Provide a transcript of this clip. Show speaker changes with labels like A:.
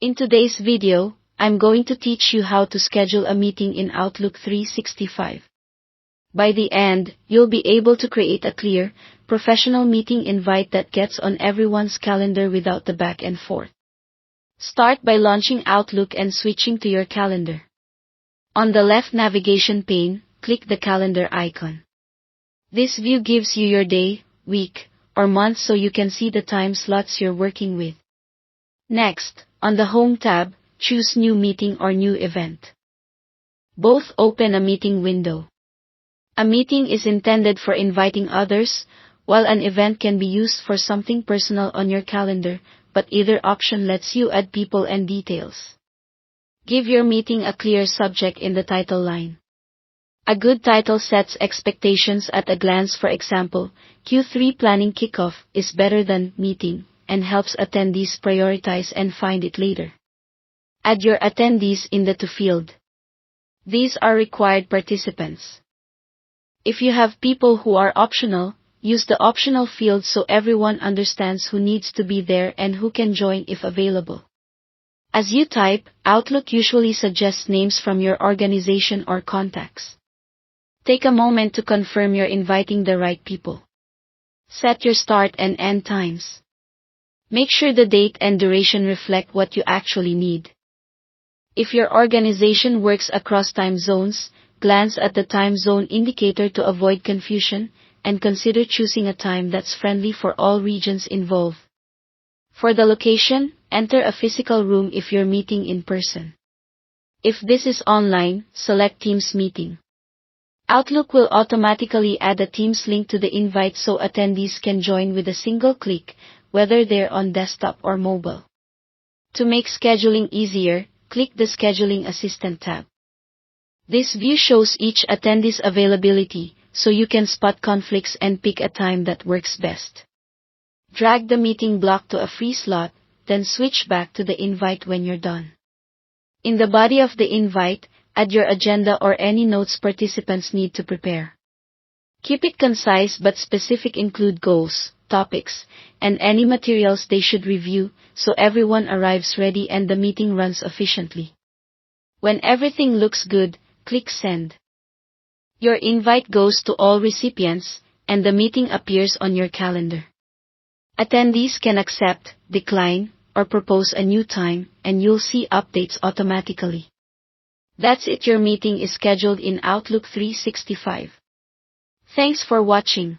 A: In today's video, I'm going to teach you how to schedule a meeting in Outlook 365. By the end, you'll be able to create a clear, professional meeting invite that gets on everyone's calendar without the back and forth. Start by launching Outlook and switching to your calendar. On the left navigation pane, click the calendar icon. This view gives you your day, week, or month so you can see the time slots you're working with. Next, on the Home tab, choose New Meeting or New Event. Both open a meeting window. A meeting is intended for inviting others, while an event can be used for something personal on your calendar, but either option lets you add people and details. Give your meeting a clear subject in the title line. A good title sets expectations at a glance. For example, Q3 Planning Kickoff is better than Meeting, and helps attendees prioritize and find it later. Add your attendees in the To field. These are required participants. If you have people who are optional, use the optional field so everyone understands who needs to be there and who can join if available. As you type, Outlook usually suggests names from your organization or contacts. Take a moment to confirm you're inviting the right people. Set your start and end times. Make sure the date and duration reflect what you actually need. If your organization works across time zones, glance at the time zone indicator to avoid confusion, and consider choosing a time that's friendly for all regions involved. For the location, enter a physical room if you're meeting in person. If this is online, select Teams Meeting. Outlook will automatically add a Teams link to the invite so attendees can join with a single click, whether they're on desktop or mobile. To make scheduling easier, click the Scheduling Assistant tab. This view shows each attendee's availability, so you can spot conflicts and pick a time that works best. Drag the meeting block to a free slot, then switch back to the invite when you're done. In the body of the invite, add your agenda or any notes participants need to prepare. Keep it concise but specific. Include goals, topics, and any materials they should review, so everyone arrives ready and the meeting runs efficiently. When everything looks good, click Send. Your invite goes to all recipients, and the meeting appears on your calendar. Attendees can accept, decline, or propose a new time, and you'll see updates automatically. That's it. Your meeting is scheduled in Outlook 365. Thanks for watching.